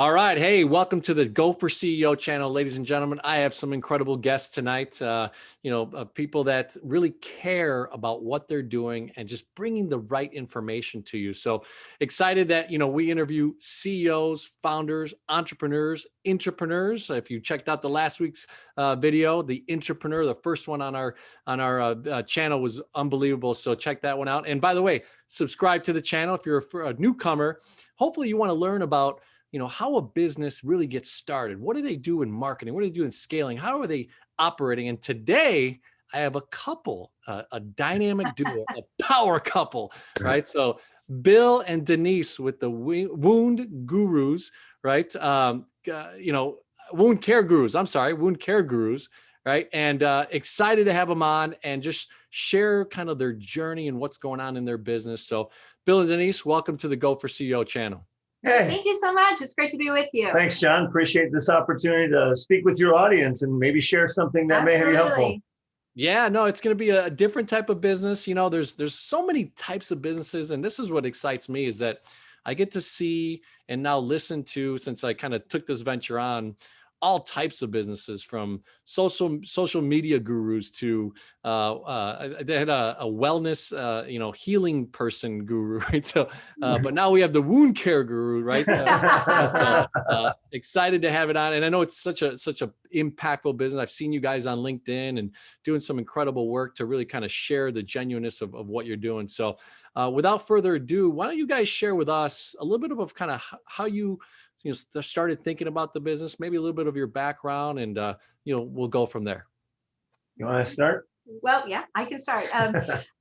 All right. Hey, welcome to the Go for CEO channel, ladies and gentlemen. I have some incredible guests tonight. People that really care about what they're doing and just bringing the right information to you. So excited that, we interview CEOs, founders, entrepreneurs, intrapreneurs. If you checked out the last week's video, the intrapreneur, the first one on our channel was unbelievable. So check that one out. And by the way, subscribe to the channel if you're a newcomer. Hopefully you want to learn about how a business really gets started. What do they do in marketing? What do they do in scaling? How are they operating? And today I have a couple, a dynamic duo, a power couple, right? So Bill and Denise with the Wound Gurus, right? Wound Care Gurus. I'm sorry, Wound Care Gurus, right? And excited to have them on and just share kind of their journey and what's going on in their business. So Bill and Denise, welcome to the Go for CEO channel. Hey. Thank you so much. It's great to be with you. Thanks, John. Appreciate this opportunity to speak with your audience and maybe share something that may be helpful. Yeah, no, it's going to be a different type of business. There's so many types of businesses, and this is what excites me is that I get to see and now listen to, since I kind of took this venture on, all types of businesses, from social media gurus to they had a wellness healing person guru, right? So but now we have the wound care guru, right? Excited to have it on, and I know it's such a impactful business. I've seen you guys on LinkedIn and doing some incredible work to really kind of share the genuineness of what you're doing. So without further ado, why don't you guys share with us a little bit of kind of how you started thinking about the business, maybe a little bit of your background, and we'll go from there. You want to start? Well, yeah, I can start.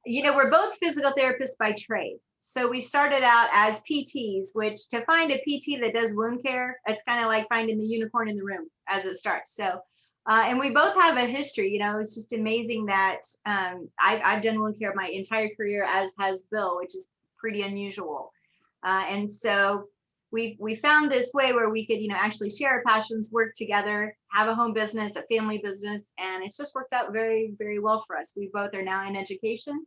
We're both physical therapists by trade. So we started out as PTs, which to find a PT that does wound care, it's kind of like finding the unicorn in the room as it starts. So, and we both have a history. It's just amazing that I've done wound care my entire career, as has Bill, which is pretty unusual. And so we found this way where we could, actually share our passions, work together, have a home business, a family business, and it's just worked out very, very well for us. We both are now in education,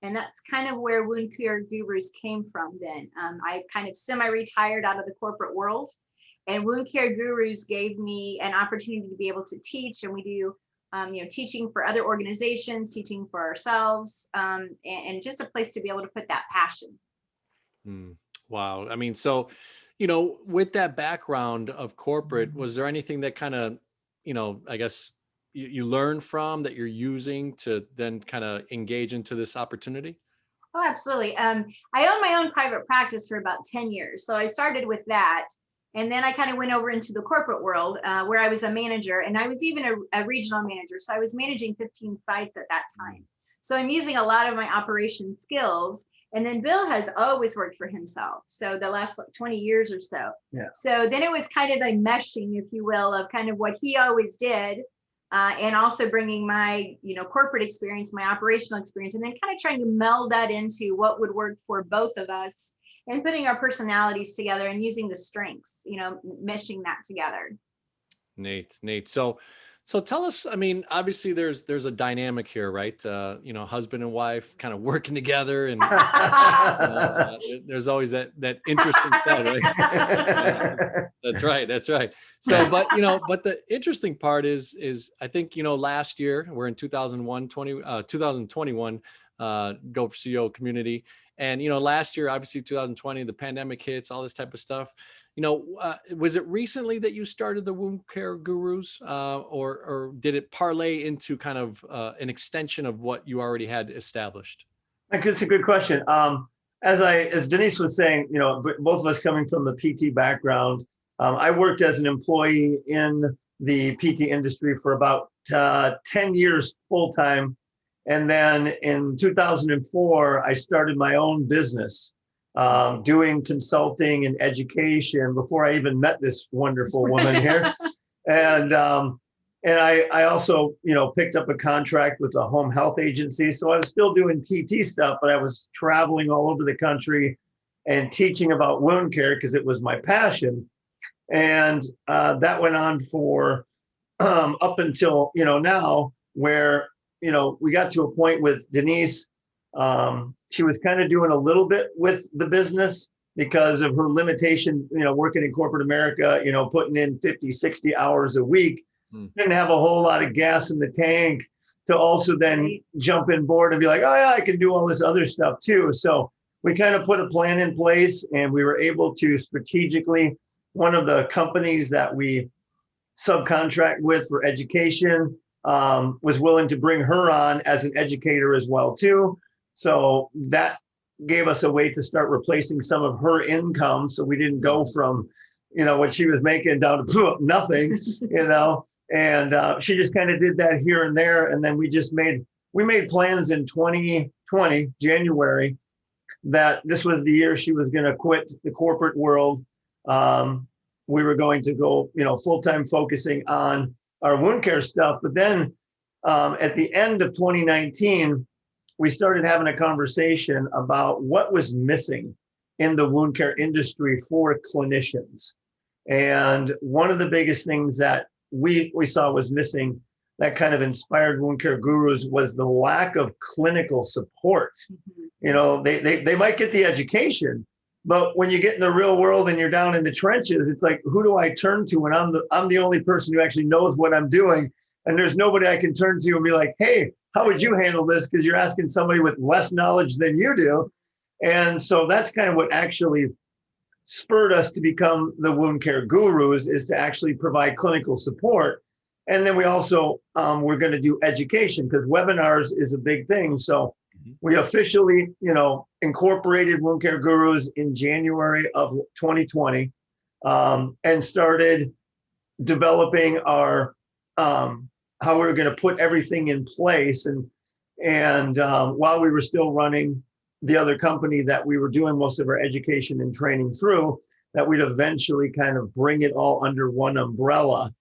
and that's kind of where Wound Care Gurus came from then. I kind of semi-retired out of the corporate world, and Wound Care Gurus gave me an opportunity to be able to teach, and we do teaching for other organizations, teaching for ourselves, and just a place to be able to put that passion. Wow. I mean, so with that background of corporate, was there anything that kind of, I guess you learned from that you're using to then kind of engage into this opportunity? Oh, absolutely. I own my own private practice for about 10 years. So I started with that. And then I kind of went over into the corporate world where I was a manager, and I was even a regional manager. So I was managing 15 sites at that time. So I'm using a lot of my operation skills. And then Bill has always worked for himself. So the last 20 years or so. Yeah. So then it was kind of a meshing, if you will, of kind of what he always did. And also bringing my, corporate experience, my operational experience, and then kind of trying to meld that into what would work for both of us, and putting our personalities together and using the strengths, meshing that together. Nate. So tell us, I mean, obviously there's a dynamic here, right? Husband and wife kind of working together, and there's always that interesting side, right? That's right. So, but the interesting part is I think, last year we're in 2021, Go for CEO community. And, last year, obviously 2020, the pandemic hits, all this type of stuff. Was it recently that you started the Wound Care Gurus, or did it parlay into kind of an extension of what you already had established? That's a good question. As Denise was saying, both of us coming from the PT background, I worked as an employee in the PT industry for about 10 years full-time. And then in 2004, I started my own business, doing consulting and education before I even met this wonderful woman here. And I also, picked up a contract with a home health agency. So I was still doing PT stuff, but I was traveling all over the country and teaching about wound care because it was my passion. And that went on for up until, now, where we got to a point with Denise. She was kind of doing a little bit with the business, because of her limitation, working in corporate America, putting in 50, 60 hours a week, didn't have a whole lot of gas in the tank to also then jump in board and be like, oh yeah, I can do all this other stuff too. So we kind of put a plan in place, and we were able to strategically, one of the companies that we subcontract with for education was willing to bring her on as an educator as well too. So that gave us a way to start replacing some of her income. So we didn't go from, what she was making down to nothing, and she just kind of did that here and there. And then we made plans in 2020, January, that this was the year she was going to quit the corporate world. We were going to go, full-time focusing on our wound care stuff. But then at the end of 2019, we started having a conversation about what was missing in the wound care industry for clinicians. And one of the biggest things that we saw was missing that kind of inspired wound care gurus was the lack of clinical support. They might get the education, but when you get in the real world and you're down in the trenches, it's like, who do I turn to when I'm the only person who actually knows what I'm doing, and there's nobody I can turn to and be like, hey, how would you handle this? Because you're asking somebody with less knowledge than you do. And so that's kind of what actually spurred us to become the wound care gurus, is to actually provide clinical support. And then we also, we're going to do education, because webinars is a big thing. So we officially, incorporated Wound Care Gurus in January of 2020, and started developing our, how we were going to put everything in place. And while we were still running the other company that we were doing most of our education and training through, that we'd eventually kind of bring it all under one umbrella.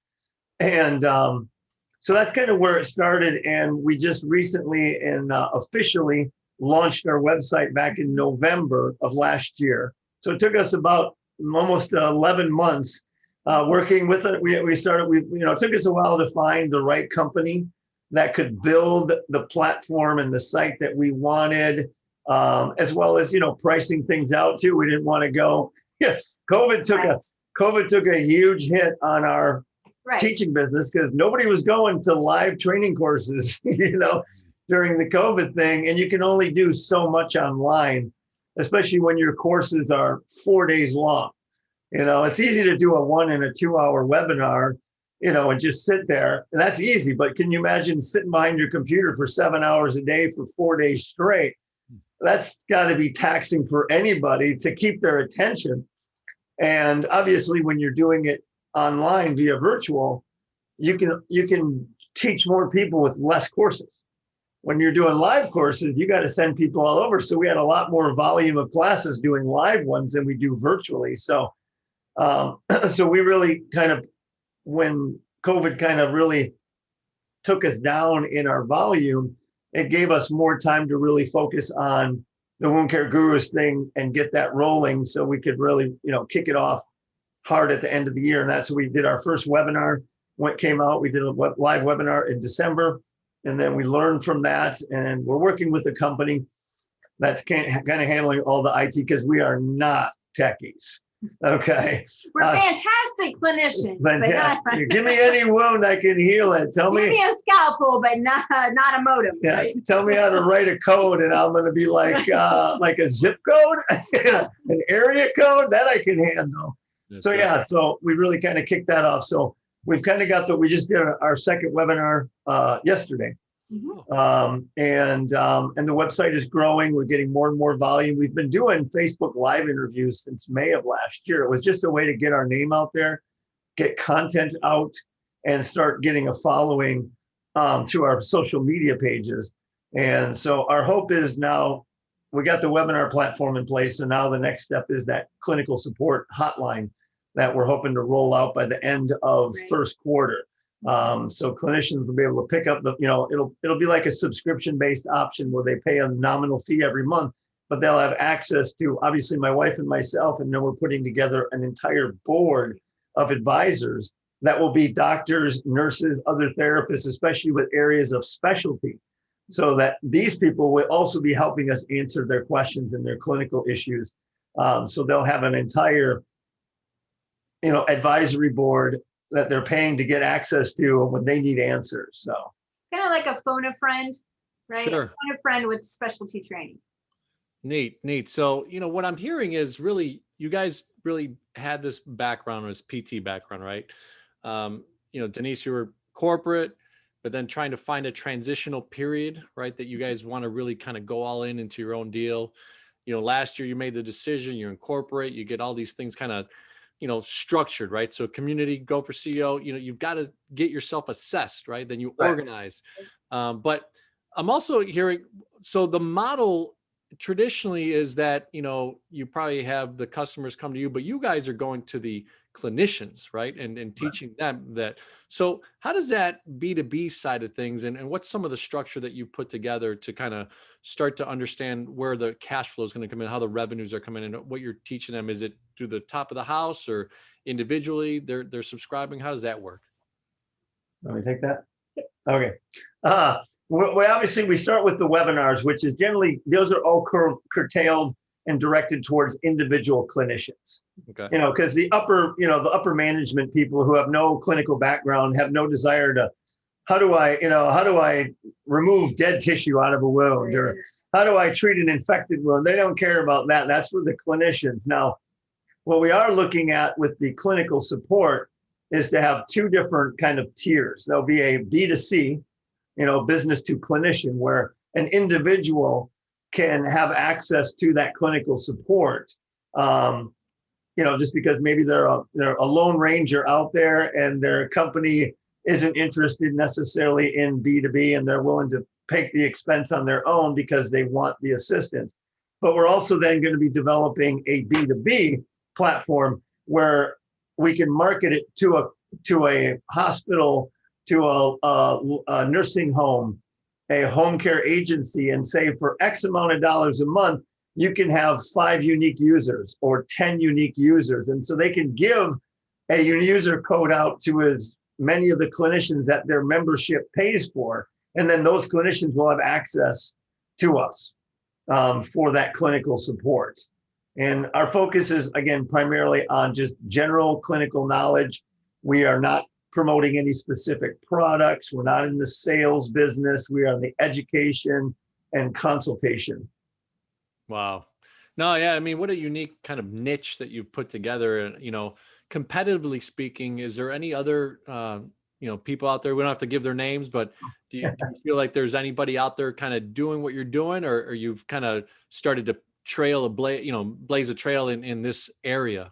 And so that's kind of where it started. And we just recently and officially launched our website back in November of last year. So it took us about almost 11 months working with it. It took us a while to find the right company that could build the platform and the site that we wanted, as well as, pricing things out too. We didn't want to go, yes, COVID took a huge hit on our teaching business, because nobody was going to live training courses, during the COVID thing. And you can only do so much online, especially when your courses are 4 days long. It's easy to do a 1 and a 2 hour webinar, and just sit there. And that's easy. But can you imagine sitting behind your computer for 7 hours a day for 4 days straight? That's got to be taxing for anybody to keep their attention. And obviously, when you're doing it online via virtual, you can teach more people with less courses. When you're doing live courses, you got to send people all over. So we had a lot more volume of classes doing live ones than we do virtually. So, so we really kind of, when COVID kind of really took us down in our volume, it gave us more time to really focus on the Wound Care Gurus thing and get that rolling, so we could really, kick it off hard at the end of the year. And that's what we did. Our first webinar came out. We did a live webinar in December, and then we learned from that. And we're working with a company that's kind of handling all the IT, because we are not techies. Okay. We're fantastic clinicians. But not, give me any wound, I can heal it. Give me a scalpel, but not a modem. Yeah. Right? Tell me how to write a code, and I'm going to be like a zip code, an area code that I can handle. That's right. So we really kind of kicked that off. So we've kind of we just did our second webinar yesterday. And the website is growing. We're getting more and more volume. We've been doing Facebook Live interviews since May of last year. It was just a way to get our name out there, get content out, and start getting a following through our social media pages. And so our hope is, now we got the webinar platform in place. So now the next step is that clinical support hotline that we're hoping to roll out by the end of first quarter. So clinicians will be able to pick up it'll be like a subscription-based option where they pay a nominal fee every month, but they'll have access to, obviously, my wife and myself, and then we're putting together an entire board of advisors that will be doctors, nurses, other therapists, especially with areas of specialty, so that these people will also be helping us answer their questions and their clinical issues. So they'll have an entire, advisory board that they're paying to get access to when they need answers. So kind of like a phone a friend, right? Sure. Phone a friend with specialty training. Neat. So, what I'm hearing is really, you guys really had this background, this PT background, right? Denise, you were corporate, but then trying to find a transitional period, right? That you guys want to really kind of go all in into your own deal. Last year you made the decision, you incorporate, you get all these things kind of, structured, right? So community, go for CEO, you've got to get yourself assessed, right? Then you organize. But I'm also hearing, so the model traditionally is that, you probably have the customers come to you, but you guys are going to the clinicians, right? And teaching them that. So how does that B2B side of things, and what's some of the structure that you've put together to kind of start to understand where the cash flow is going to come in, how the revenues are coming in, what you're teaching them? Is it through the top of the house or individually they're subscribing? How does that work? Let me take that. Okay. We start with the webinars, which is generally, those are all curtailed and directed towards individual clinicians. Okay. Because the upper management people who have no clinical background have no desire to, how do I remove dead tissue out of a wound, or how do I treat an infected wound? They don't care about that. That's for the clinicians. Now, what we are looking at with the clinical support is to have two different kind of tiers. There'll be a B2C, business to clinician, where an individual can have access to that clinical support. Just because maybe they're a lone ranger out there and their company isn't interested necessarily in B2B, and they're willing to take the expense on their own because they want the assistance. But we're also then going to be developing a B2B platform where we can market it to a hospital, to a nursing home, a home care agency, and say for X amount of dollars a month, you can have 5 unique users or 10 unique users. And so they can give a user code out to as many of the clinicians that their membership pays for. And then those clinicians will have access to us for that clinical support. And our focus is, again, primarily on just general clinical knowledge. We are not promoting any specific products. We're not in the sales business. We are in the education and consultation. Wow. No, yeah. I mean, what a unique kind of niche that you've put together. Competitively speaking, is there any other, people out there? We don't have to give their names, but do you feel like there's anybody out there kind of doing what you're doing, or you've kind of started to blaze a trail in this area?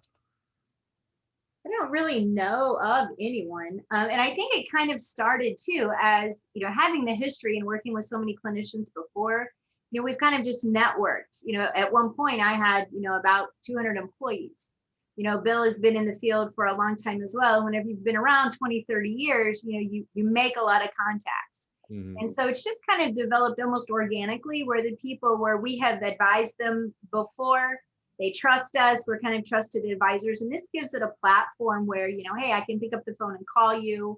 I don't really know of anyone. And I think it kind of started too, as, having the history and working with so many clinicians before, we've kind of just networked. At one point I had, about 200 employees. Bill has been in the field for a long time as well. Whenever you've been around 20, 30 years, you make a lot of contacts. Mm-hmm. And so it's just kind of developed almost organically, where the people where we have advised them before, they trust us. We're kind of trusted advisors. And this gives it a platform where, hey, I can pick up the phone and call you,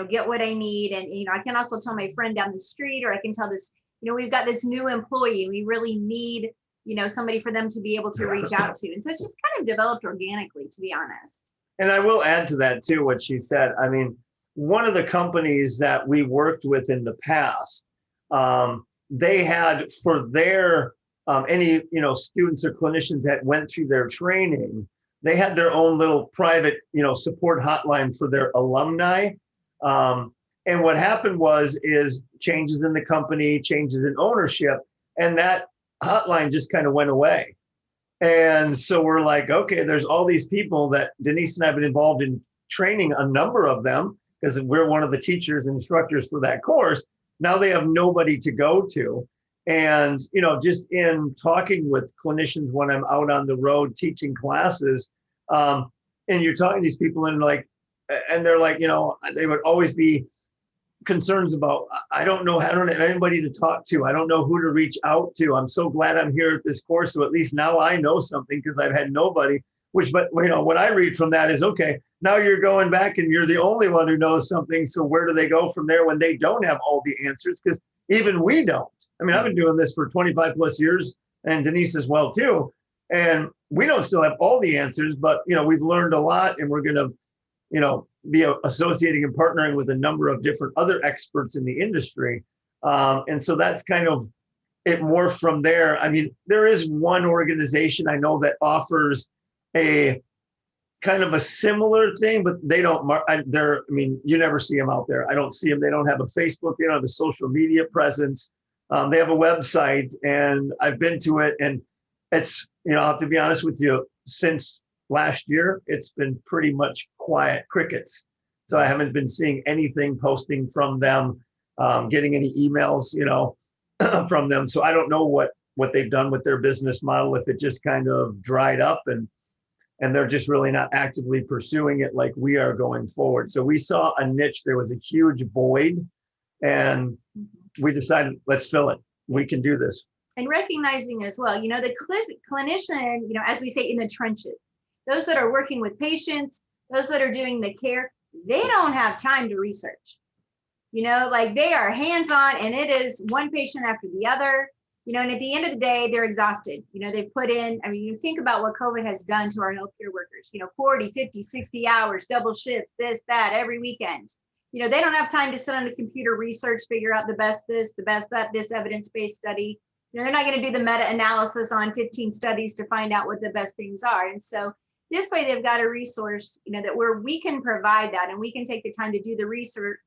get what I need. And, I can also tell my friend down the street, or I can tell this, we've got this new employee and we really need, somebody for them to be able to reach out to. And so it's just kind of developed organically, to be honest. And I will add to that too, what she said. I mean, one of the companies that we worked with in the past, they had for their any students or clinicians that went through their training, they had their own little private support hotline for their alumni. And what happened is changes in the company, changes in ownership, and that hotline just kind of went away. And so we're like, okay, there's all these people that Denise and I have been involved in training, a number of them, because we're one of the teachers and instructors for that course. Now they have nobody to go to. And, just in talking with clinicians when I'm out on the road teaching classes, and you're talking to these people and they're like, they would always be concerns about, I don't have anybody to talk to. I don't know who to reach out to. I'm so glad I'm here at this course. So at least now I know something, because I've had nobody, but what I read from that is, okay, now you're going back and you're the only one who knows something. So where do they go from there when they don't have all the answers? Because even we don't. I mean, I've been doing this for 25 plus years, and Denise as well too. And we don't still have all the answers, but we've learned a lot, and we're going to be associating and partnering with a number of different other experts in the industry. And so that's kind of it morphed from there. I mean, there is one organization I know that offers a kind of a similar thing, but they don't, you never see them out there. I don't see them. They don't have a Facebook. They don't have a social media presence. They have a website, and I've been to it, and it's, I'll have to be honest with you, since last year, it's been pretty much quiet crickets. So I haven't been seeing anything posting from them, getting any emails, from them. So I don't know what they've done with their business model, if it just kind of dried up and they're just really not actively pursuing it like we are going forward. So we saw a niche, there was a huge void, and we decided, let's fill it. We can do this. And recognizing as well, the clinician, as we say, in the trenches, those that are working with patients, those that are doing the care, they don't have time to research. Like they are hands-on, and it is one patient after the other, and at the end of the day, they're exhausted. They've put in, you think about what COVID has done to our healthcare workers, 40, 50, 60 hours, double shifts, this, that, every weekend. They don't have time to sit on a computer, research, figure out the best this, the best that, this evidence-based study. They're not going to do the meta-analysis on 15 studies to find out what the best things are. And so this way they've got a resource, that where we can provide that, and we can take the time to do the research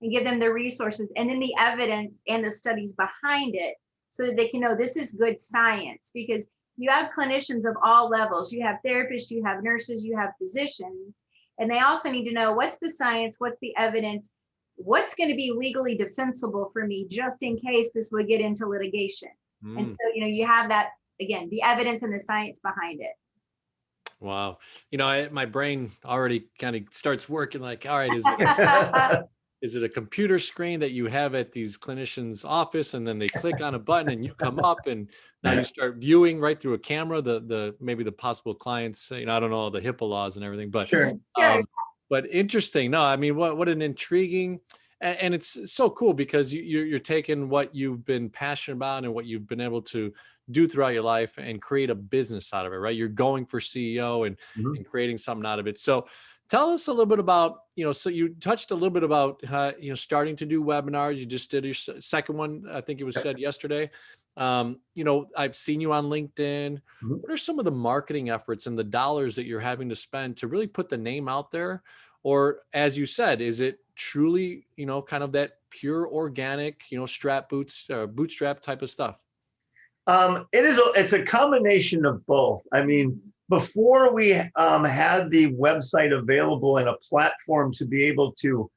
and give them the resources and then the evidence and the studies behind it, so that they can know this is good science. Because you have clinicians of all levels, you have therapists, you have nurses, you have physicians, and they also need to know what's the science, what's the evidence, what's going to be legally defensible for me, just in case this would get into litigation. And so, you have that, again, the evidence and the science behind it. Wow. My brain already kind of starts working like, all right, is it a computer screen that you have at these clinicians' office, and then they click on a button and you come up, and now you start viewing right through a camera, maybe the possible clients, I don't know, the HIPAA laws and everything, but, sure. But interesting. No, what an intriguing, and it's so cool, because you're taking what you've been passionate about and what you've been able to do throughout your life and create a business out of it, right? You're going for CEO and creating something out of it. So tell us a little bit about, so you touched a little bit about, starting to do webinars. You just did your second one. I think it was said yesterday. I've seen you on LinkedIn. What are some of the marketing efforts and the dollars that you're having to spend to really put the name out there? Or, as you said, is it truly, kind of that pure organic, bootstrap type of stuff? It's a combination of both. I mean, before we had the website available and a platform to be able to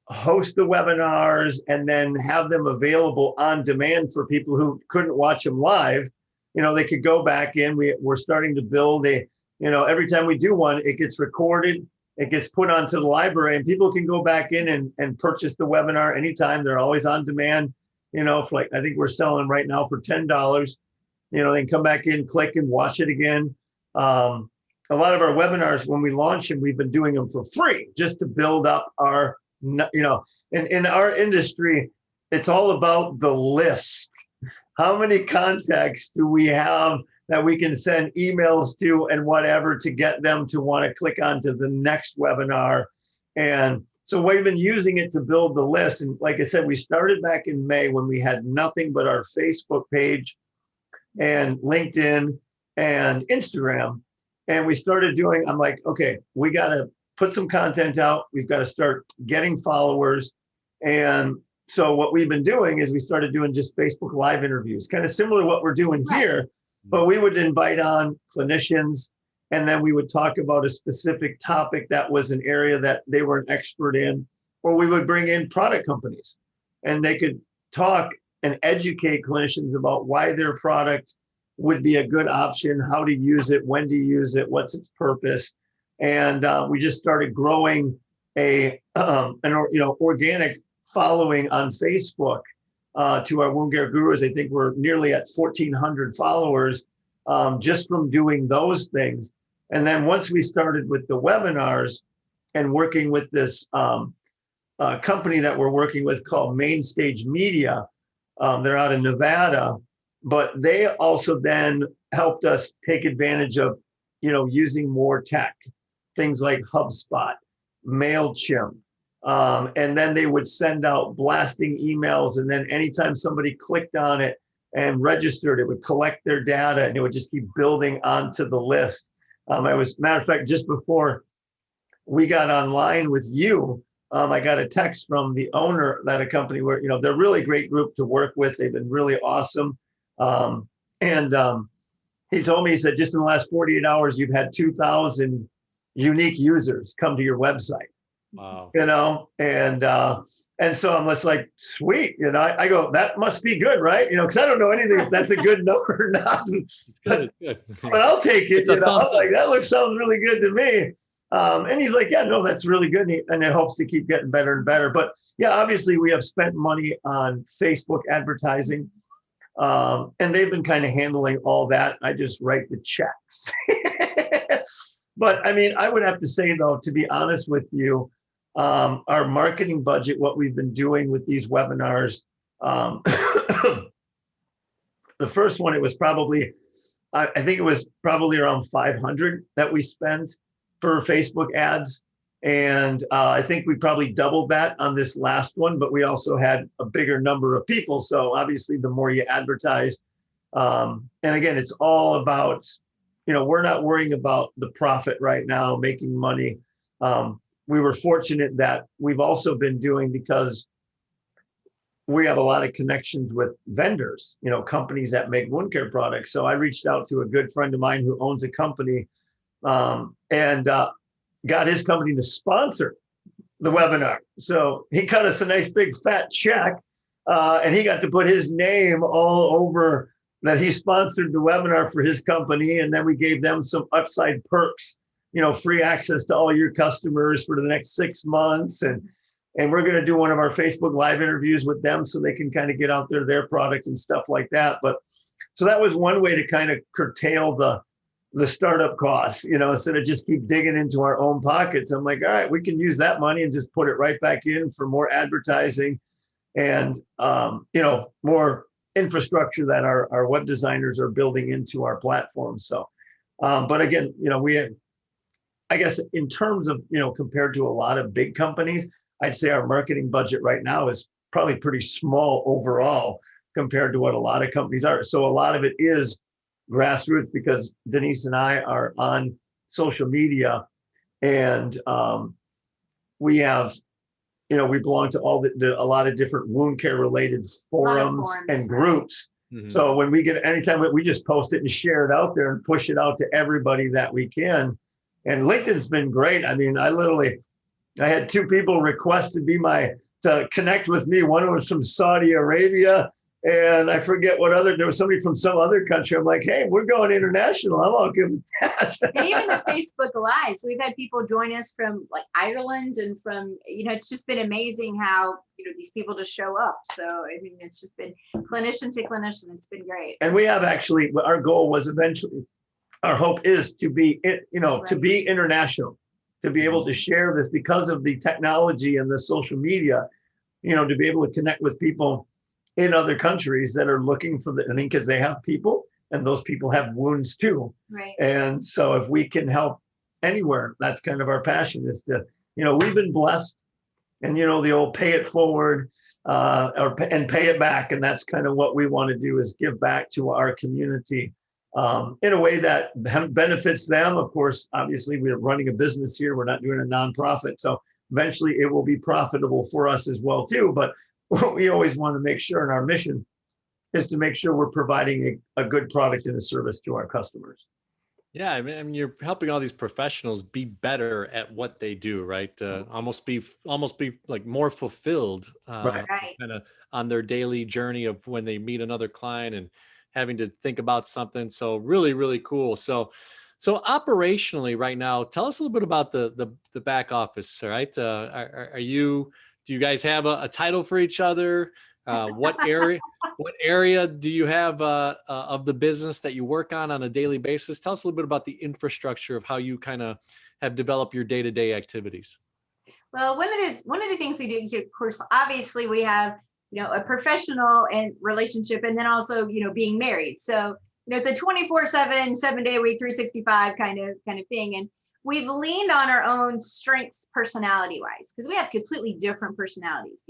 host the webinars and then have them available on demand for people who couldn't watch them live, they could go back in. We're starting to build every time we do one, it gets recorded, it gets put onto the library, and people can go back in and purchase the webinar anytime. They're always on demand. For I think we're selling right now for $10. They can come back in, click, and watch it again. A lot of our webinars, when we launch them, we've been doing them for free, just to build up our, in our industry, it's all about the list. How many contacts do we have that we can send emails to and whatever to get them to want to click onto the next webinar? And so we've been using it to build the list. And like I said, we started back in May when we had nothing but our Facebook page and LinkedIn and Instagram. And we started doing, I'm like, okay, we got to put some content out. We've got to start getting followers. And so what we've been doing is we started doing just Facebook Live interviews, kind of similar to what we're doing here, but we would invite on clinicians, and then we would talk about a specific topic that was an area that they were an expert in, or we would bring in product companies, and they could talk and educate clinicians about why their product would be a good option, how to use it, when to use it, what's its purpose. And we just started growing an organic following on Facebook to our wound care gurus. I think we're nearly at 1,400 followers just from doing those things. And then once we started with the webinars and working with this company that we're working with called Mainstage Media, they're out of Nevada. but they also then helped us take advantage of, using more tech, things like HubSpot, MailChimp. And then they would send out blasting emails. And then anytime somebody clicked on it and registered, it would collect their data and it would just keep building onto the list. Matter of fact, just before we got online with you, I got a text from the owner at a company where, they're a really great group to work with. They've been really awesome. And he told me, he said, just in the last 48 hours, you've had 2,000 unique users come to your website. Wow. And so I'm just like, sweet, I go, that must be good, right? Because I don't know anything if that's a good number or not. Good, good. But I'll take it. It's a thumbs I'm like, up. that sounds really good to me. And he's like, yeah, no, that's really good. And it hopes to keep getting better and better. But yeah, obviously we have spent money on Facebook advertising. And they've been kind of handling all that. I just write the checks. But I mean, I would have to say though, to be honest with you, our marketing budget, what we've been doing with these webinars, the first one, it was probably, I think it was probably around 500 that we spent for Facebook ads. And I think we probably doubled that on this last one, but we also had a bigger number of people. So obviously the more you advertise, and again, it's all about, we're not worrying about the profit right now, making money. We were fortunate that we've also been doing, because we have a lot of connections with vendors, companies that make wound care products. So I reached out to a good friend of mine who owns a company, and got his company to sponsor the webinar. So he cut us a nice big fat check, and he got to put his name all over that he sponsored the webinar for his company. And then we gave them some upside perks, free access to all your customers for the next 6 months. And we're going to do one of our Facebook Live interviews with them so they can kind of get out there, their product and stuff like that. But so that was one way to kind of curtail the startup costs, instead of just keep digging into our own pockets. I'm like, all right, we can use that money and just put it right back in for more advertising and, more infrastructure that our web designers are building into our platform. So, but again, I guess in terms of, compared to a lot of big companies, I'd say our marketing budget right now is probably pretty small overall compared to what a lot of companies are. So a lot of it is grassroots, because Denise and I are on social media, and we have, we belong to a lot of different wound care related forums and groups. Mm-hmm. So when we get, anytime we just post it and share it out there and push it out to everybody that we can. And LinkedIn's been great. I mean, I had 2 people request to connect with me. One was from Saudi Arabia, and I forget there was somebody from some other country. I'm like, hey, we're going international. I'm all good with that. And even the Facebook Lives, we've had people join us from like Ireland and from, it's just been amazing how, these people just show up. So, I mean, it's just been clinician to clinician. It's been great. And we have actually, our goal was eventually, our hope is to be, right, to be international, to be able to share this because of the technology and the social media, to be able to connect with people in other countries that are looking for because they have people, and those people have wounds too. Right. And so if we can help anywhere, that's kind of our passion, is to, we've been blessed, and, the old pay it forward, and pay it back. And that's kind of what we want to do, is give back to our community in a way that benefits them. Of course, obviously we're running a business here. We're not doing a nonprofit. So eventually it will be profitable for us as well too. But we always want to make sure, and our mission is to make sure we're providing a good product and a service to our customers. Yeah, I mean, you're helping all these professionals be better at what they do, right? Almost be like more fulfilled, Right. kind of on their daily journey of when they meet another client and having to think about something. So really, really cool. So operationally right now, tell us a little bit about the back office. All right, do you guys have a title for each other? What area do you have of the business that you work on a daily basis? Tell us a little bit about the infrastructure of how you kind of have developed your day-to-day activities. Well, one of the things we do here, of course, obviously we have a professional and relationship, and then also, being married. So, it's a 24/7, 7-day a week, 365 kind of thing. And we've leaned on our own strengths personality wise, because we have completely different personalities.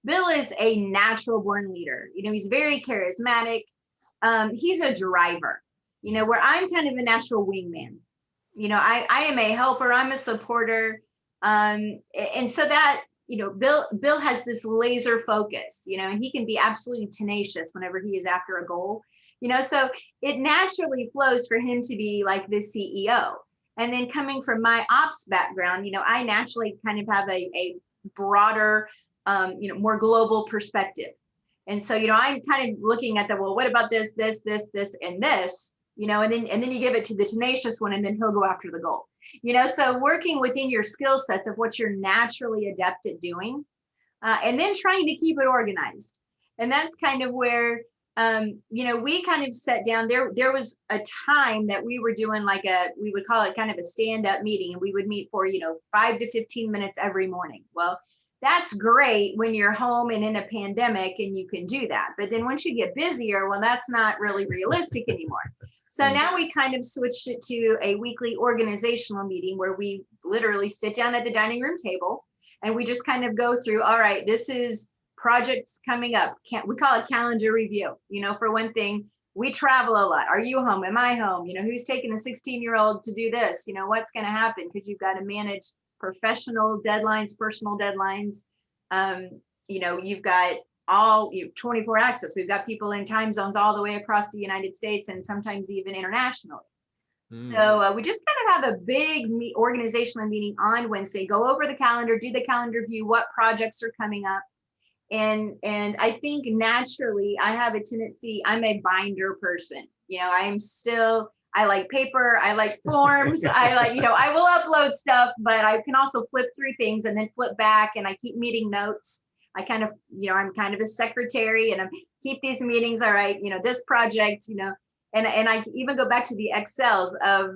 Bill is a natural born leader. He's very charismatic. He's a driver, where I'm kind of a natural wingman. I am a helper, I'm a supporter. And so that, Bill has this laser focus, and he can be absolutely tenacious whenever he is after a goal, so it naturally flows for him to be like the CEO. And then coming from my ops background, I naturally kind of have a broader, more global perspective. And so, I'm kind of looking at well, what about this, and this, and then you give it to the tenacious one, and then he'll go after the goal. So working within your skill sets of what you're naturally adept at doing, and then trying to keep it organized. And that's kind of where, we kind of sat down there. There was a time that we were doing we would call it kind of a stand-up meeting, and we would meet for, 5 to 15 minutes every morning. Well, that's great when you're home and in a pandemic and you can do that. But then once you get busier, well, that's not really realistic anymore. So now we kind of switched it to a weekly organizational meeting where we literally sit down at the dining room table and we just kind of go through, all right, this is projects coming up. We call it calendar review. For one thing, we travel a lot. Are you home? Am I home? Who's taking a 16-year-old to do this? What's going to happen? Because you've got to manage professional deadlines, personal deadlines. You've got 24 access. We've got people in time zones all the way across the United States and sometimes even internationally. So we just kind of have a big organizational meeting on Wednesday, go over the calendar, do the calendar view, what projects are coming up. And I think naturally I have a tendency, I'm a binder person. I like paper, I like forms, I will upload stuff, but I can also flip through things and then flip back, and I keep meeting notes. I kind of, I'm kind of a secretary, and I keep these meetings. All right, this project, and I even go back to the Excels of,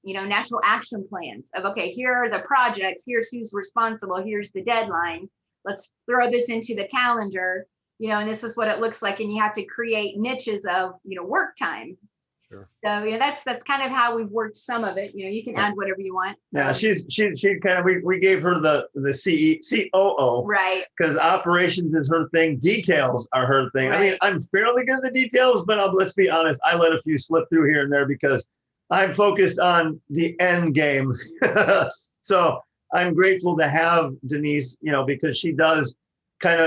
national action plans of, okay, here are the projects, here's who's responsible, here's the deadline. Let's throw this into the calendar, and this is what it looks like. And you have to create niches of, work time. Sure. So, that's kind of how we've worked some of it. You can add whatever you want. Yeah, she kind of, we gave her the COO, right? Because operations is her thing, details are her thing. Right. I mean, I'm fairly good at the details, but let's be honest, I let a few slip through here and there because I'm focused on the end game. So I'm grateful to have Denise, because she does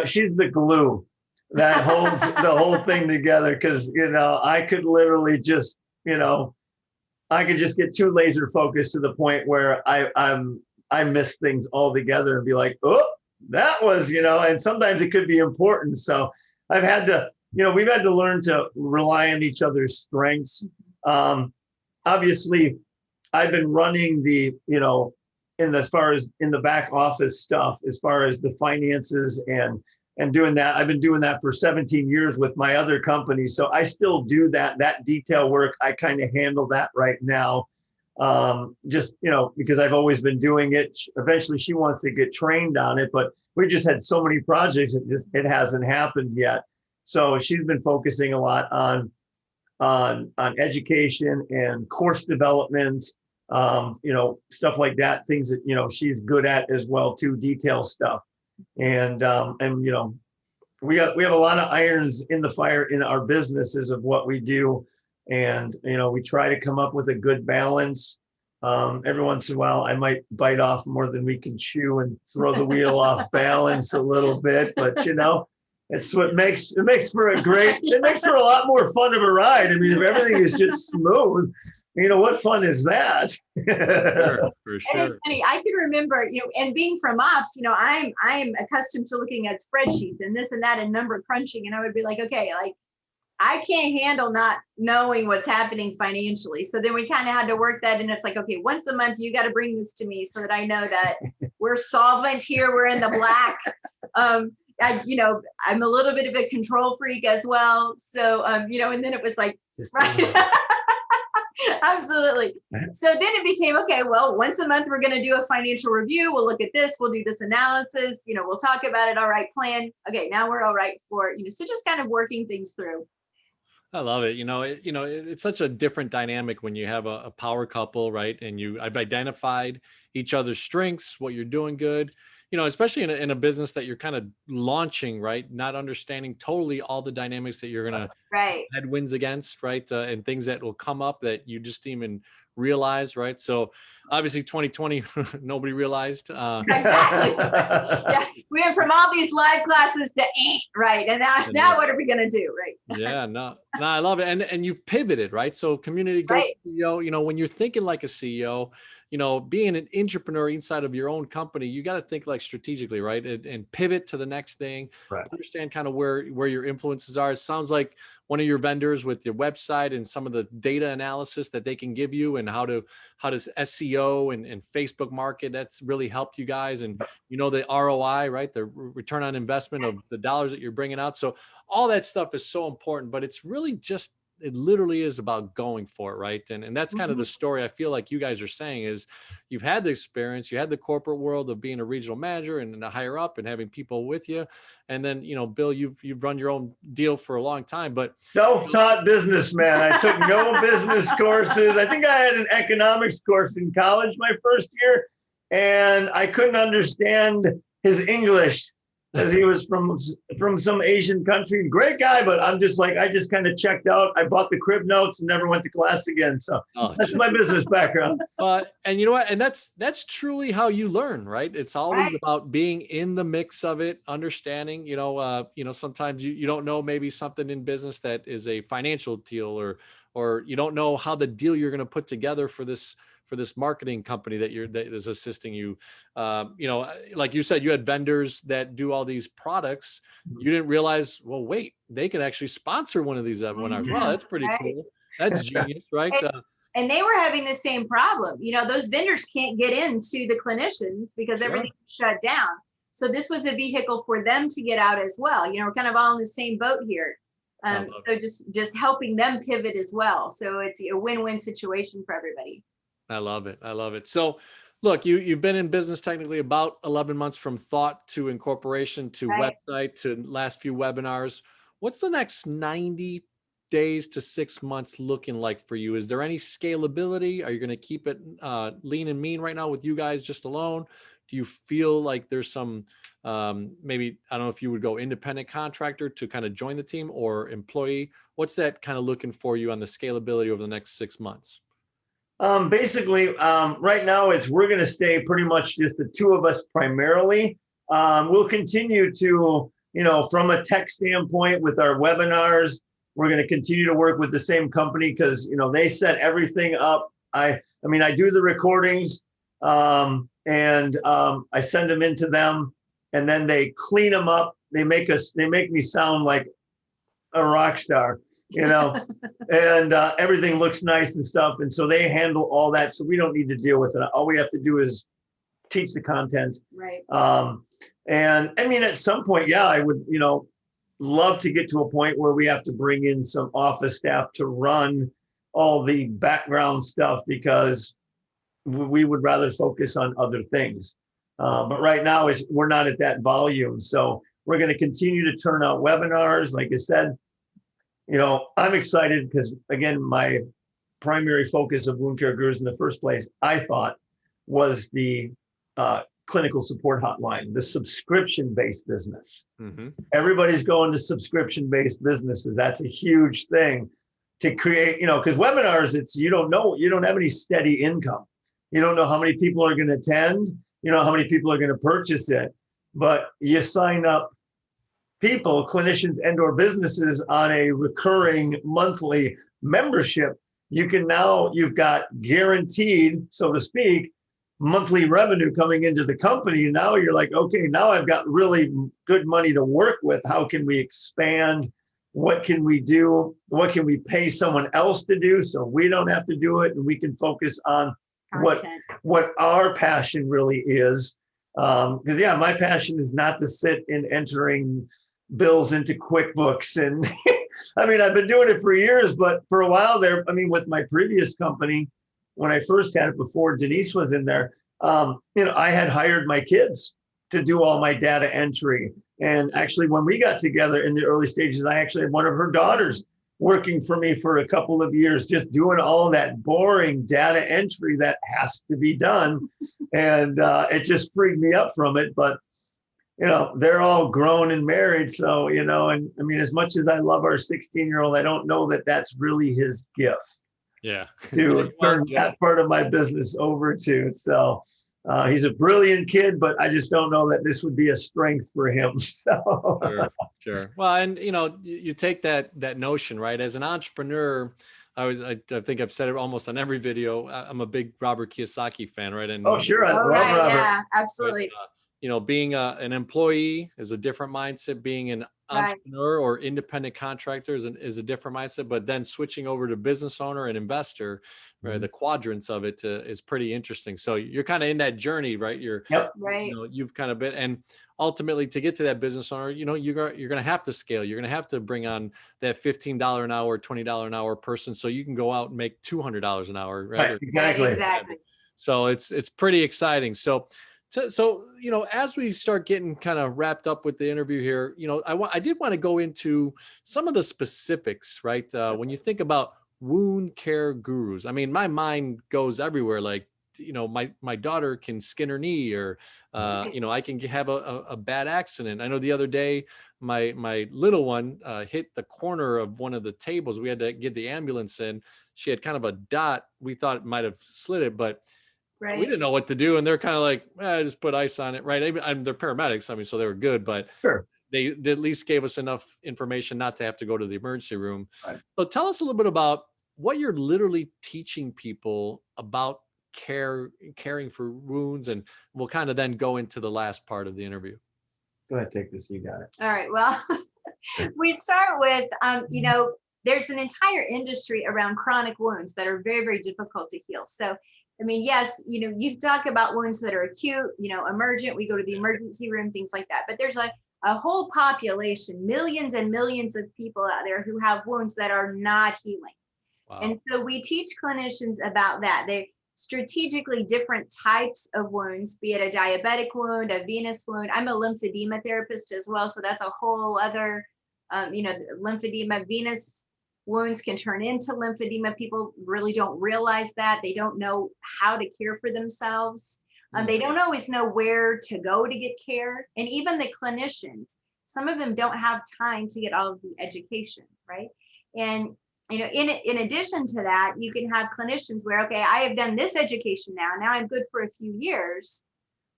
she's the glue that holds the whole thing together. Because, I could literally just, I could just get too laser focused to the point where I miss things altogether and be like, oh, that was, and sometimes it could be important. So I've had to, we've had to learn to rely on each other's strengths. Obviously, I've been running the, as far as in the back office stuff, as far as the finances and doing that. I've been doing that for 17 years with my other company. So I still do that detail work. I kind of handle that right now. Just, because I've always been doing it. Eventually she wants to get trained on it, but we just had so many projects. It hasn't happened yet. So she's been focusing a lot on education and course development, stuff like that, things that, she's good at as well too, detail stuff. And we have a lot of irons in the fire in our businesses of what we do. And, we try to come up with a good balance. Every once in a while, I might bite off more than we can chew and throw the wheel off balance a little bit, but it's what makes for a lot more fun of a ride. I mean, if everything is just smooth, what fun is that? Sure, for sure. And it's funny, I can remember, and being from ops, I'm accustomed to looking at spreadsheets and this and that and number crunching. And I would be like, okay, I can't handle not knowing what's happening financially. So then we kind of had to work that. And it's like, okay, once a month, you got to bring this to me so that I know that we're solvent here. We're in the black. I'm a little bit of a control freak as well. So, and then it was like, right. Absolutely. So then it became, okay, well, once a month, we're going to do a financial review. We'll look at this. We'll do this analysis. We'll talk about it. All right, plan. Okay, now we're all right for, so just kind of working things through. I love it. It's such a different dynamic when you have a power couple, right? And I've identified each other's strengths, what you're doing good, especially in a business that you're kind of launching, right? Not understanding totally all the dynamics that you're going to Right. headwinds against, right? And things that will come up that you just didn't even realize, right? So obviously 2020, nobody realized. Exactly. Yeah, we went from all these live classes to right, and now what are we going to do, right? Yeah, no, I love it, and you've pivoted, right? So community growth CEO, when you're thinking like a CEO, being an entrepreneur inside of your own company, you got to think like strategically, right? And pivot to the next thing. Right. Understand kind of where your influences are. It sounds like one of your vendors with your website and some of the data analysis that they can give you, and how does SEO and Facebook market, that's really helped you guys, and the ROI, right? The return on investment of the dollars that you're bringing out. So all that stuff is so important, but it's really just, it literally is about going for it, right? And that's kind of the story I feel like you guys are saying is you've had the experience, you had the corporate world of being a regional manager and a higher up and having people with you. And then, Bill, you've run your own deal for a long time, but self-taught businessman. I took no business courses. I think I had an economics course in college my first year, and I couldn't understand his English because he was from some Asian country. Great guy, but I'm just like, I just kind of checked out. I bought the crib notes and never went to class again. So that's my business background. And you know what? And that's truly how you learn, right? It's always about being in the mix of it, understanding, sometimes you don't know maybe something in business that is a financial deal, or you don't know how the deal you're going to put together for this marketing company that is assisting you. Like you said, you had vendors that do all these products. You didn't realize, well, wait, they could actually sponsor one of these webinars. Wow, that's pretty cool. That's genius, right? And they were having the same problem. Those vendors can't get into the clinicians because everything's shut down. So this was a vehicle for them to get out as well. We're kind of all in the same boat here. So just helping them pivot as well. So it's a win-win situation for everybody. I love it. So look, you've been in business technically about 11 months from thought to incorporation to website to last few webinars. What's the next 90 days to 6 months looking like for you? Is there any scalability? Are you going to keep it lean and mean right now with you guys just alone? Do you feel like there's some, maybe, I don't know if you would go independent contractor to kind of join the team or employee? What's that kind of looking for you on the scalability over the next 6 months? Basically, right now we're going to stay pretty much just the two of us primarily. We'll continue to, from a tech standpoint with our webinars, we're going to continue to work with the same company because, they set everything up. I do the recordings and I send them into them, and then they clean them up. They make me sound like a rock star. And everything looks nice and stuff. And so they handle all that. So we don't need to deal with it. All we have to do is teach the content. Right. And at some point, I would, love to get to a point where we have to bring in some office staff to run all the background stuff because we would rather focus on other things. But right now we're not at that volume. So we're going to continue to turn out webinars. Like I said, I'm excited because, again, my primary focus of Wound Care Gurus in the first place, I thought, was the clinical support hotline, the subscription-based business. Mm-hmm. Everybody's going to subscription-based businesses. That's a huge thing to create, because webinars, you don't have any steady income. You don't know how many people are going to attend, how many people are going to purchase it, but you sign up people, clinicians and/or businesses on a recurring monthly membership. You've got guaranteed, so to speak, monthly revenue coming into the company. Now you're like, okay, now I've got really good money to work with. How can we expand? What can we do? What can we pay someone else to do so we don't have to do it and we can focus on what our passion really is? Because my passion is not to sit in entering bills into QuickBooks and I mean, I've been doing it for years, but for a while there, I mean, with my previous company, when I first had it before Denise was in there, I had hired my kids to do all my data entry. And actually, when we got together in the early stages, I actually had one of her daughters working for me for a couple of years, just doing all that boring data entry that has to be done. And it just freed me up from it. But they're all grown and married. So, and I mean, as much as I love our 16-year-old, I don't know that that's really his gift. Yeah. To turn that part of my business over to. So he's a brilliant kid, but I just don't know that this would be a strength for him. So. Sure. Well, and you take that notion, right? As an entrepreneur, I think I've said it almost on every video. I'm a big Robert Kiyosaki fan, right? And sure, I love right, Robert. yeah, absolutely. Right? Being an employee is a different mindset. Being an entrepreneur or independent contractor is a different mindset. But then switching over to business owner and investor, right? The quadrants of it is pretty interesting. So you're kind of in that journey, right? You've kind of been, and ultimately to get to that business owner, you're going to have to scale. You're going to have to bring on that $15 an hour, $20 an hour person, so you can go out and make $200 an hour, right? Exactly. So it's pretty exciting. So as we start getting kind of wrapped up with the interview here, I did want to go into some of the specifics, right? When you think about wound care gurus, I mean, my mind goes everywhere. Like, my daughter can skin her knee, or I can have a bad accident. I know the other day my little one hit the corner of one of the tables. We had to get the ambulance in. She had kind of a dot. We thought it might have slid it, but we didn't know what to do. And they're kind of like, just put ice on it. Right. They're paramedics. I mean, so they were good, but they at least gave us enough information not to have to go to the emergency room. Right. So tell us a little bit about what you're literally teaching people about caring for wounds. And we'll kind of then go into the last part of the interview. Go ahead, take this. You got it. All right. Well, we start with, there's an entire industry around chronic wounds that are very, very difficult to heal. So I mean, yes, you talk about wounds that are acute, emergent, we go to the emergency room, things like that. But there's a whole population, millions and millions of people out there who have wounds that are not healing. Wow. And so we teach clinicians about that. They're strategically different types of wounds, be it a diabetic wound, a venous wound. I'm a lymphedema therapist as well. So that's a whole other, lymphedema, venous wounds can turn into lymphedema. People really don't realize that. They don't know how to care for themselves. They don't always know where to go to get care. And even the clinicians, some of them don't have time to get all of the education, right? And, in addition to that, you can have clinicians where, okay, I have done this education now I'm good for a few years.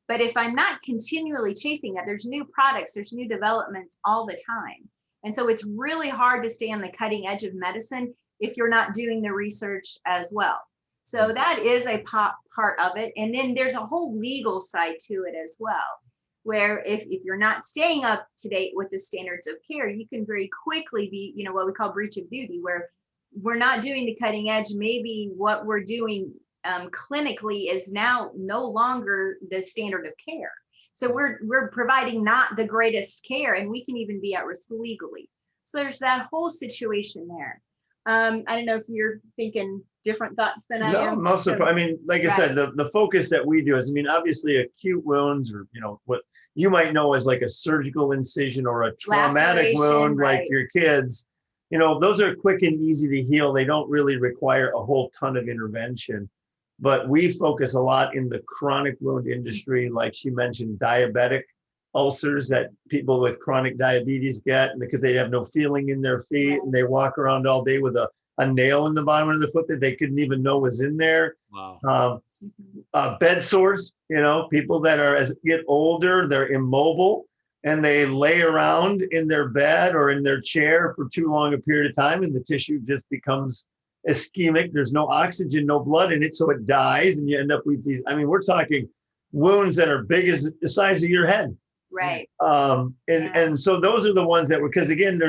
But if I'm not continually chasing that, there's new products, there's new developments all the time. And so it's really hard to stay on the cutting edge of medicine if you're not doing the research as well. So that is a part of it. And then there's a whole legal side to it as well, where if you're not staying up to date with the standards of care, you can very quickly be, what we call breach of duty, where we're not doing the cutting edge. Maybe what we're doing clinically is now no longer the standard of care. So we're providing not the greatest care, and we can even be at risk legally. So there's that whole situation there. I don't know if you're thinking different thoughts than I am. No, I mean, like I said, the focus that we do is, obviously acute wounds, or, what you might know as like a surgical incision or a traumatic wound, like your kids, those are quick and easy to heal. They don't really require a whole ton of intervention. But we focus a lot in the chronic wound industry, like she mentioned, diabetic ulcers that people with chronic diabetes get, and because they have no feeling in their feet and they walk around all day with a nail in the bottom of the foot that they couldn't even know was in there. Wow. Bed sores, people that are, as get older, they're immobile and they lay around in their bed or in their chair for too long a period of time, and the tissue just becomes ischemic. There's no oxygen, no blood in it, so it dies, and you end up with these. We're talking wounds that are big as the size of your head. Right. And so those are the ones that were, because again,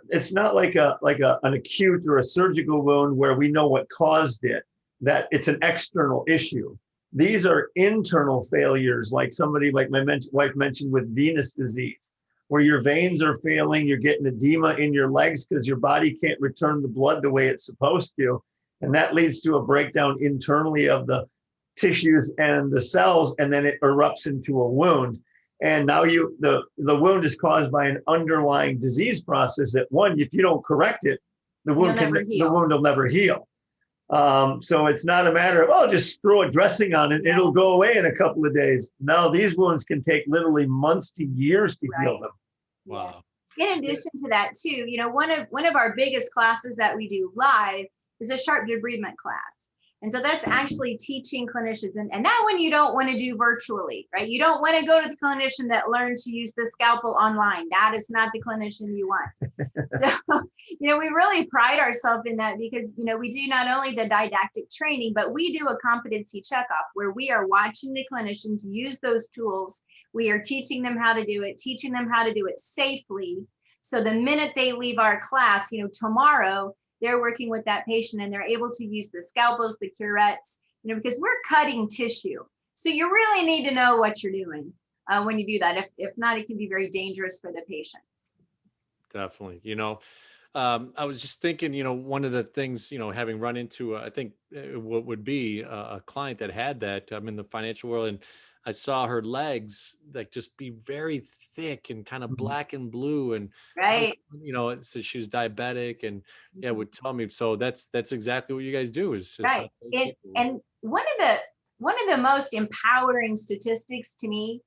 it's not like an acute or a surgical wound where we know what caused it, that it's an external issue. These are internal failures, like somebody like my wife mentioned with venous disease. where your veins are failing, you're getting edema in your legs because your body can't return the blood the way it's supposed to. And that leads to a breakdown internally of the tissues and the cells, and then it erupts into a wound. And now the wound is caused by an underlying disease process that, one, if you don't correct it, the wound will never heal. So it's not a matter of, oh, just throw a dressing on it, it'll go away in a couple of days. No, these wounds can take literally months to years to heal them. Wow. In addition to that too, one of our biggest classes that we do live is a sharp debridement class. And so that's actually teaching clinicians, and that one you don't want to do virtually, right? You don't want to go to the clinician that learned to use the scalpel online. That is not the clinician you want. So, we really pride ourselves in that because, we do not only the didactic training, but we do a competency checkup where we are watching the clinicians use those tools. We are teaching them how to do it, teaching them how to do it safely. So the minute they leave our class, tomorrow, they're working with that patient and they're able to use the scalpels, the curettes, because we're cutting tissue. So you really need to know what you're doing when you do that. If not, it can be very dangerous for the patients. Definitely. I was just thinking, one of the things, having run into, I think what would be a client that had that, I'm in the financial world, and I saw her legs like just be very thick and kind of black and blue, and right, so she was diabetic, and would tell me. So that's exactly what you guys do is right. And one of the most empowering statistics to me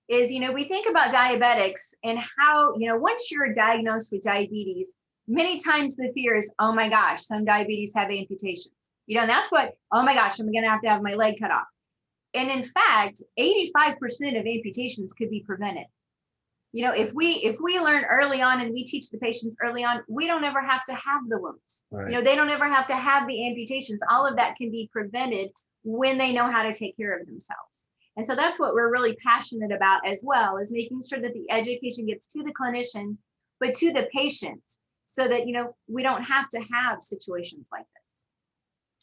is, we think about diabetics and how, once you're diagnosed with diabetes, many times the fear is, oh my gosh, some diabetes have amputations. And that's what, oh my gosh, I'm going to have my leg cut off. And in fact, 85% of amputations could be prevented. If we learn early on and we teach the patients early on, we don't ever have to have the wounds. Right. They don't ever have to have the amputations. All of that can be prevented when they know how to take care of themselves. And so that's what we're really passionate about as well, is making sure that the education gets to the clinician, but to the patient, so that, we don't have to have situations like this.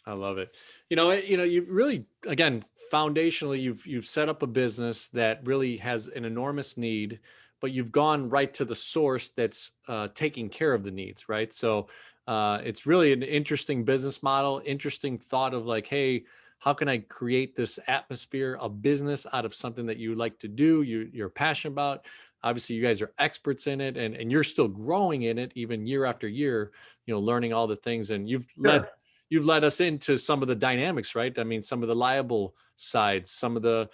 I love it. You really, again, foundationally, you've set up a business that really has an enormous need, but you've gone right to the source that's taking care of the needs, right? So it's really an interesting business model, interesting thought of like, hey, how can I create this atmosphere of business out of something that you like to do, you're passionate about? Obviously, you guys are experts in it, and you're still growing in it even year after year, learning all the things, and you've led us into some of the dynamics, right? I mean, some of the liable sides, some of the,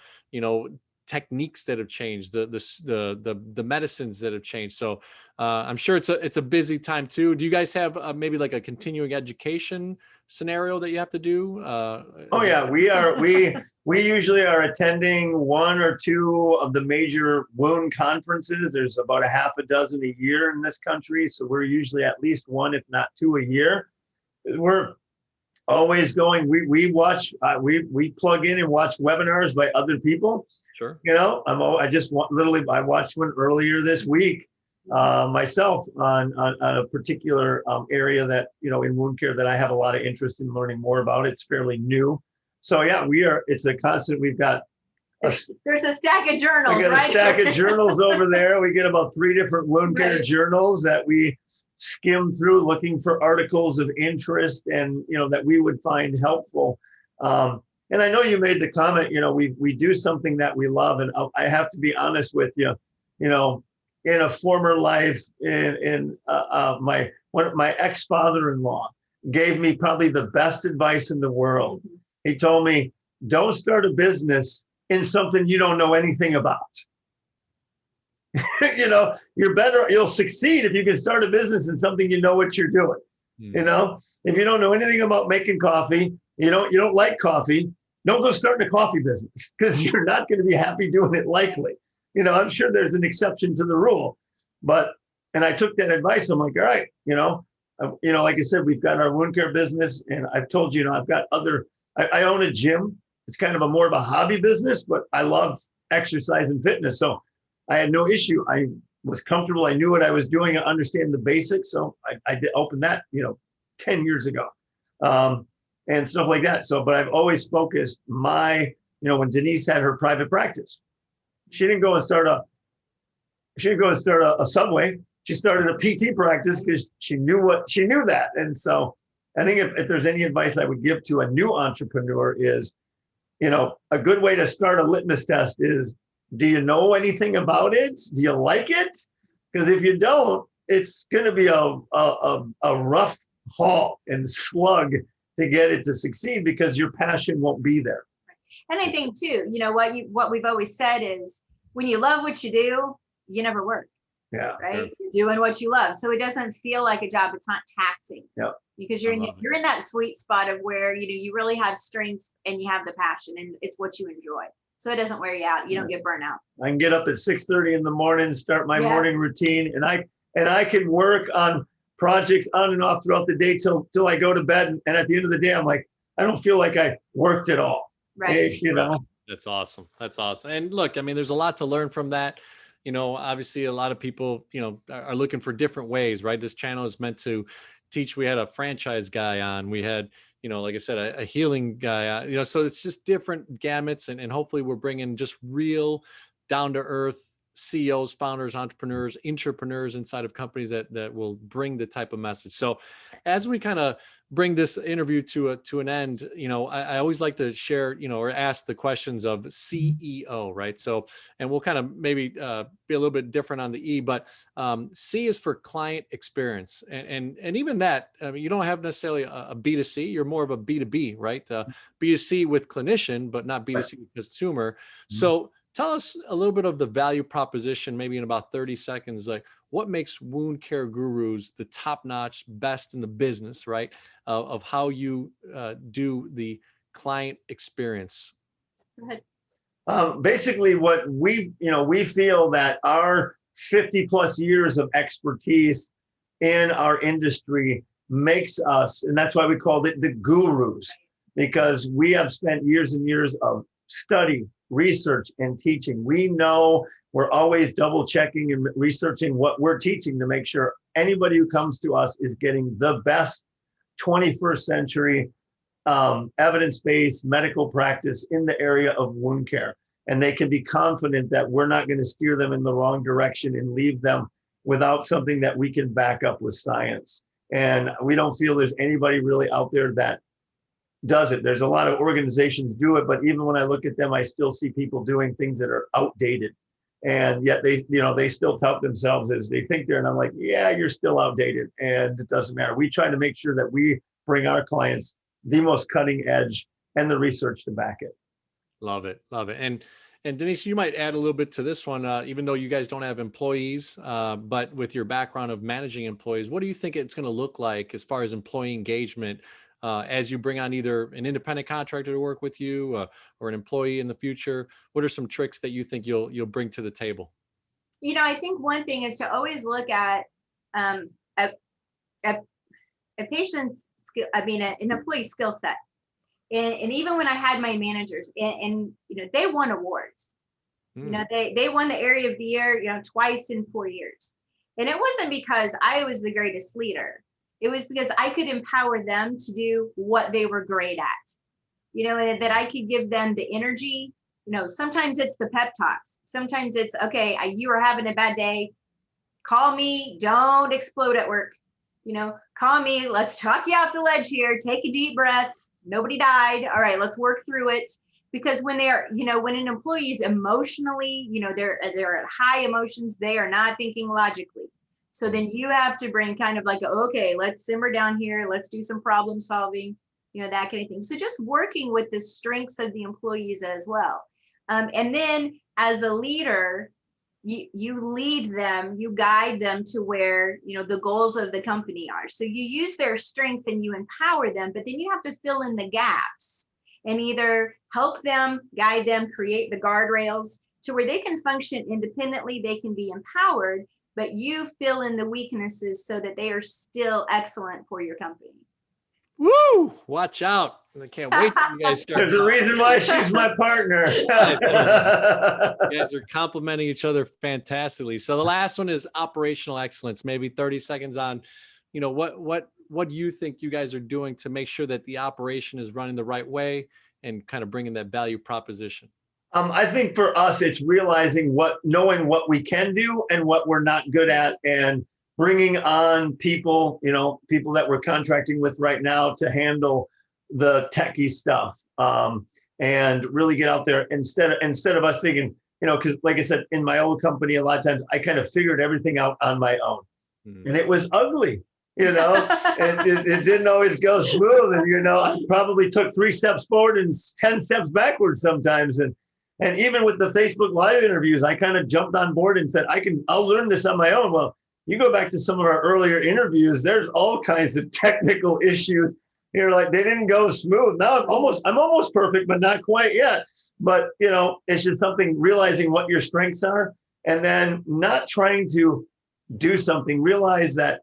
techniques that have changed, the medicines that have changed. So I'm sure it's a busy time too. Do you guys have maybe like a continuing education scenario that you have to do? We usually are attending one or two of the major wound conferences. There's about a half a dozen a year in this country. So we're usually at least one, if not two a year. We're always going. We watch. We plug in and watch webinars by other people. Sure. I watched one earlier this week myself on a particular area that in wound care that I have a lot of interest in learning more about. It's fairly new. So it's a constant. We've got there's a stack of journals. We got a stack of journals over there. We get about 3 different wound care journals that we skim through, looking for articles of interest and that we would find helpful. And I know you made the comment, we do something that we love, and I have to be honest with you, in a former life, my ex-father-in-law gave me probably the best advice in the world. He told me, don't start a business in something you don't know anything about. You'll succeed if you can start a business in something you know what you're doing. If you don't know anything about making coffee, you don't like coffee, don't go start a coffee business, because you're not going to be happy doing it likely. I'm sure there's an exception to the rule, and I took that advice. I'm like, all right, like I said, we've got our wound care business, and I've told you, I've got I own a gym. It's kind of more of a hobby business, but I love exercise and fitness. So I had no issue. I was comfortable. I knew what I was doing. I understand the basics. So I did open that, 10 years ago. And stuff like that. So, but I've always focused when Denise had her private practice, she didn't go and start she didn't go and start a Subway. She started a PT practice because she knew that. And so I think if there's any advice I would give to a new entrepreneur is, a good way to start a litmus test is, do you know anything about it? Do you like it? Because if you don't, it's going to be a rough haul and slug to get it to succeed because your passion won't be there. And I think too, what we've always said is, when you love what you do, you never work. Yeah. Right. Sure. You're doing what you love. So it doesn't feel like a job. It's not taxing. Yeah. Because you're in that sweet spot of where, you really have strengths and you have the passion and it's what you enjoy. So it doesn't wear you out. You don't get burnt out. I can get up at 6:30 in the morning, start my morning routine, and I can work on projects on and off throughout the day till I go to bed. And at the end of the day, I'm like, I don't feel like I worked at all. Right. That's awesome. That's awesome. And look, I mean, there's a lot to learn from that. Obviously a lot of people, are looking for different ways, right? This channel is meant to teach. We had a franchise guy on, we had, like I said, a healing guy on, so it's just different gamuts, and hopefully we're bringing just real down to earth CEOs, founders, entrepreneurs, intrapreneurs inside of companies that will bring the type of message. So as we kind of bring this interview to an end, I always like to share, or ask the questions of CEO, right? So, and we'll kind of maybe be a little bit different on the E, but C is for client experience. And even that, I mean, you don't have necessarily a B2C, you're more of a B2B, right? B2C with clinician, but not B2C with consumer. So tell us a little bit of the value proposition, maybe in about 30 seconds, like what makes Wound Care Gurus the top-notch, best in the business, right? Of how you do the client experience. Go ahead. Basically what we feel that our 50 plus years of expertise in our industry makes us, and that's why we called it the gurus, because we have spent years and years of study, research, and teaching. We know we're always double checking and researching what we're teaching to make sure anybody who comes to us is getting the best 21st century evidence-based medical practice in the area of wound care. And they can be confident that we're not going to steer them in the wrong direction and leave them without something that we can back up with science. And we don't feel there's anybody really out there that does it. There's a lot of organizations do it, but even when I look at them, I still see people doing things that are outdated. And yet they still tout themselves as they think they're, and I'm like, yeah, you're still outdated. And it doesn't matter. We try to make sure that we bring our clients the most cutting edge and the research to back it. Love it. Love it. And Denise, you might add a little bit to this one, even though you guys don't have employees, but with your background of managing employees, what do you think it's going to look like as far as employee engagement as you bring on either an independent contractor to work with you or an employee in the future? What are some tricks that you think you'll bring to the table? I think one thing is to always look at a patient's skill, an employee skill set. And even when I had my managers and they won awards, they won the area of the year, twice in 4 years. And it wasn't because I was the greatest leader. It was because I could empower them to do what they were great at, and that I could give them the energy. Sometimes it's the pep talks. Sometimes it's, okay, you are having a bad day. Call me. Don't explode at work. Call me. Let's talk you off the ledge here. Take a deep breath. Nobody died. All right, let's work through it. Because when they're, when an employee is emotionally, they're at high emotions, they are not thinking logically. So then you have to bring kind of like, okay, let's simmer down here. Let's do some problem solving, that kind of thing. So just working with the strengths of the employees as well. And then as a leader, you lead them, you guide them to where, the goals of the company are. So you use their strengths and you empower them, but then you have to fill in the gaps and either help them, guide them, create the guardrails to where they can function independently, they can be empowered, but you fill in the weaknesses so that they are still excellent for your company. Woo! Watch out. I can't wait till you guys start. There's a reason why she's my partner. You guys are complimenting each other fantastically. So the last one is operational excellence. Maybe 30 seconds on, what do you think you guys are doing to make sure that the operation is running the right way and kind of bringing that value proposition? I think for us, it's realizing knowing what we can do and what we're not good at, and bringing on people, people that we're contracting with right now to handle the techie stuff, and really get out there instead of us thinking, because like I said, in my old company, a lot of times I kind of figured everything out on my own, and it was ugly. It didn't always go smooth, and I probably took 3 steps forward and 10 steps backwards sometimes, and even with the Facebook Live interviews, I kind of jumped on board and said, I'll learn this on my own. Well, you go back to some of our earlier interviews, there's all kinds of technical issues. You're like, they didn't go smooth. Now I'm almost perfect, but not quite yet. But, it's just something, realizing what your strengths are, and then not trying to do something. Realize that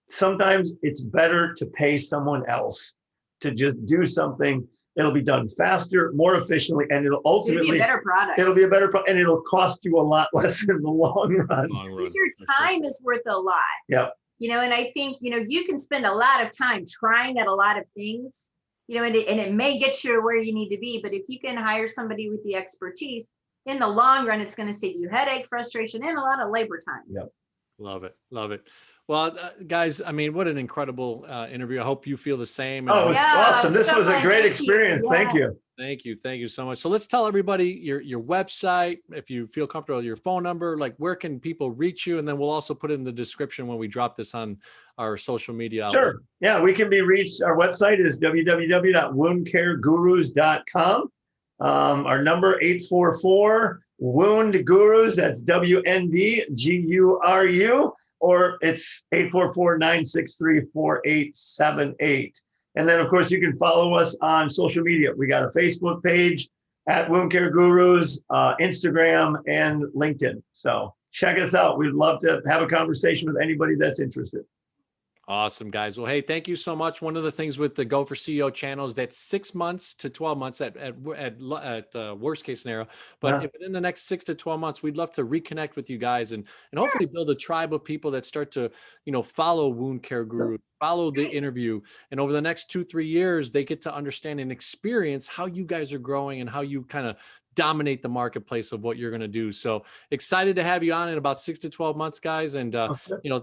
sometimes it's better to pay someone else to just do something. It'll be done faster, more efficiently, and it'll ultimately be a better product. It'll be a better product, and it'll cost you a lot less in the long run. Because your time is worth a lot. Yep. And I think, you can spend a lot of time trying at a lot of things, and it may get you to where you need to be, but if you can hire somebody with the expertise, in the long run, it's going to save you headache, frustration, and a lot of labor time. Yep. Love it. Love it. Well, guys, I mean, what an incredible interview. I hope you feel the same. Oh, it was awesome. This was a great experience. Thank you. Thank you. Thank you so much. So let's tell everybody your website, if you feel comfortable, your phone number, like where can people reach you? And then we'll also put it in the description when we drop this on our social media outlet. Sure. Yeah, we can be reached. Our website is www.woundcaregurus.com. Our number 844 Wound Gurus. That's WNDGURU. Or it's 844-963-4878. And then, of course, you can follow us on social media. We got a Facebook page at Wound Care Gurus, Instagram, and LinkedIn. So check us out. We'd love to have a conversation with anybody that's interested. Awesome, guys. Well, hey, thank you so much. One of the things with the Go for CEO channel is that 6 months to 12 months at worst case scenario, but if within the next 6 to 12 months, we'd love to reconnect with you guys and hopefully build a tribe of people that start to, follow Wound Care Guru, follow the interview. And over the next 2-3 years, they get to understand and experience how you guys are growing and how you kind of dominate the marketplace of what you're going to do. So excited to have you on in about 6 to 12 months, guys. And,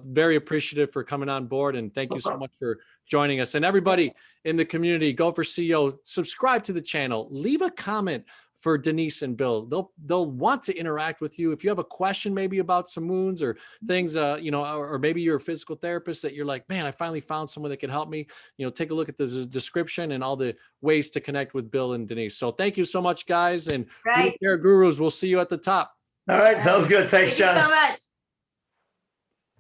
very appreciative for coming on board. And thank you so much for joining us. And everybody in the community, Go for CEO, subscribe to the channel, leave a comment for Denise and Bill. They'll want to interact with you. If you have a question, maybe about some wounds or things, or maybe you're a physical therapist that you're like, man, I finally found someone that can help me, take a look at the description and all the ways to connect with Bill and Denise. So thank you so much, guys. And Wound Care Gurus, we'll see you at the top. All right. Sounds good. Thanks, John. Thank you so much.